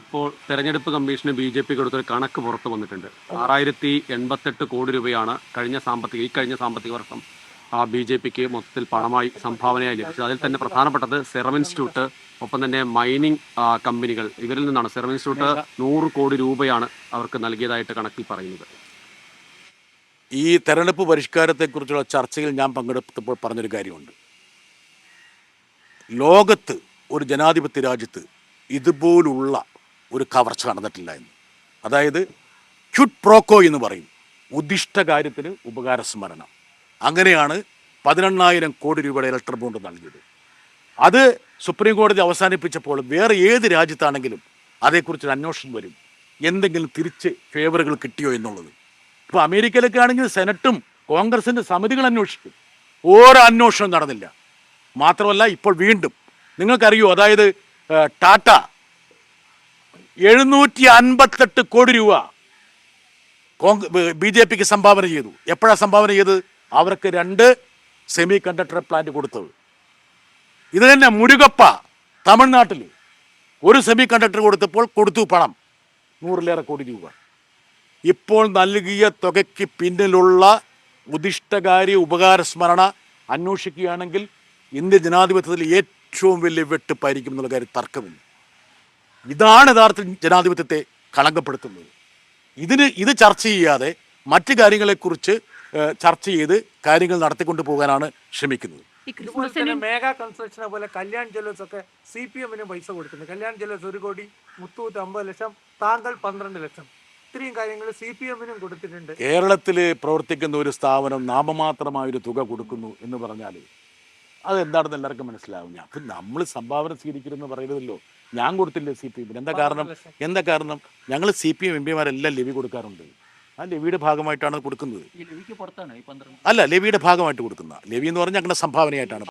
ഇപ്പോൾ തെരഞ്ഞെടുപ്പ് commission BJP കൊടുത്തൊരു കണക്ക് പുറത്തു വന്നിട്ടുണ്ട്. 688 കോടി രൂപയാണ് ഇക്കഴിഞ്ഞ സാമ്പത്തിക വർഷം ബി.ജെ.പിക്ക് മൊത്തത്തിൽ പണമായി സംഭാവനയായി ലഭിച്ചത്. അതിൽ തന്നെ പ്രധാനപ്പെട്ടത് സെറം ഇൻസ്റ്റിറ്റ്യൂട്ട്, ഒപ്പം തന്നെ മൈനിങ് കമ്പനികൾ, ഇവരിൽ നിന്നാണ്. സെറം ഇൻസ്റ്റിറ്റ്യൂട്ട് 100 കോടി രൂപയാണ് അവർക്ക് നൽകിയതായിട്ട് കണക്കിൽ പറയുന്നത്. ഈ തെരഞ്ഞെടുപ്പ് പരിഷ്കാരത്തെക്കുറിച്ചുള്ള ചർച്ചയിൽ ഞാൻ പങ്കെടുത്തപ്പോൾ പറഞ്ഞൊരു കാര്യമുണ്ട്. ലോകത്ത് ഒരു ജനാധിപത്യ രാജ്യത്ത് ഇതുപോലുള്ള ഒരു കവർച്ച നടന്നിട്ടില്ല എന്ന്. അതായത് ക്യുഡ് പ്രോക്കോ എന്ന് പറയും, ഉദ്ദിഷ്ട കാര്യത്തിന് ഉപകാരസ്മരണ. അങ്ങനെയാണ് 18,000 കോടി രൂപയുടെ ഇലക്ട്രൽ ബോണ്ട് നൽകിയത്. അത് സുപ്രീം കോടതി അവസാനിപ്പിച്ചപ്പോൾ വേറെ ഏത് രാജ്യത്താണെങ്കിലും അതേക്കുറിച്ചൊരു അന്വേഷണം വരും, എന്തെങ്കിലും തിരിച്ച് ഫേവറുകൾ കിട്ടിയോ എന്നുള്ളത്. ഇപ്പോൾ അമേരിക്കയിലൊക്കെ ആണെങ്കിൽ സെനറ്റും കോൺഗ്രസിൻ്റെ സമിതികൾ അന്വേഷിക്കും. ഓരോ അന്വേഷണം നടന്നില്ല. മാത്രമല്ല ഇപ്പോൾ വീണ്ടും നിങ്ങൾക്കറിയോ, അതായത് ടാറ്റ 758 കോടി രൂപ ബി.ജെ.പിക്ക് സംഭാവന ചെയ്തു. എപ്പോഴാണ് സംഭാവന ചെയ്തത്? അവർക്ക് 2 സെമി കണ്ടക്ടർ പ്ലാന്റ് കൊടുത്തത്. ഇത് തന്നെ മുരുകപ്പ തമിഴ്നാട്ടിൽ ഒരു സെമി കണ്ടക്ടർ കൊടുത്തു പണം 100-ലേറെ കോടി രൂപ. ഇപ്പോൾ നൽകിയ തുകയ്ക്ക് പിന്നിലുള്ള ഉദിഷ്ടകാര്യ ഉപകാരസ്മരണ അന്വേഷിക്കുകയാണെങ്കിൽ ഇന്ത്യ ജനാധിപത്യത്തിൽ ഏറ്റവും വലിയ വെട്ടിപ്പായിരിക്കും എന്നുള്ള കാര്യം തർക്കമില്ല. ഇതാണ് യഥാർത്ഥ ജനാധിപത്യത്തെ കളങ്കപ്പെടുത്തുന്നത്. ഇത് ചർച്ച ചെയ്യാതെ മറ്റു കാര്യങ്ങളെക്കുറിച്ച് ചർച്ച ചെയ്ത് കാര്യങ്ങൾ നടത്തിക്കൊണ്ടു പോകാനാണ് ശ്രമിക്കുന്നത്. മേഘാ കൺസ്ട്രക്ഷനെ പോലെ കല്യാൺ ജ്വല്ലേഴ്സ് ഒക്കെ CPM-ന് പൈസ കൊടുക്കുന്നത്. കല്യാൺ ജ്വല്ലേഴ്സ് 1 കോടി, മുത്തൂറ്റ് 50 ലക്ഷം, താങ്കൾ 12 ലക്ഷം. ഇത്രയും കാര്യങ്ങൾ CPM-നും കൊടുത്തിട്ടുണ്ട്. കേരളത്തിൽ പ്രവർത്തിക്കുന്ന ഒരു സ്ഥാപനം നാമമാത്രമായൊരു തുക കൊടുക്കുന്നു എന്ന് പറഞ്ഞാൽ അതെന്താണെന്ന് എല്ലാവർക്കും മനസ്സിലാവും. അപ്പം നമ്മൾ സംഭാവന സ്വീകരിക്കരുതെന്ന് പറയുന്നതല്ലോ. ഞാൻ കൊടുത്തില്ലേ CPM-ന്? എന്താ കാരണം? ഞങ്ങൾ CPM MPമാരെല്ലാം ലെവി കൊടുക്കാറുണ്ട്. ആ ലെവിയുടെ ഭാഗമായിട്ടാണ് കൊടുക്കുന്നത്. അല്ല, ലെവിയുടെ ഭാഗമായിട്ട് കൊടുക്കുന്ന ലെവി എന്ന് പറഞ്ഞാൽ ഞങ്ങളുടെ സംഭാവനയായിട്ടാണ്.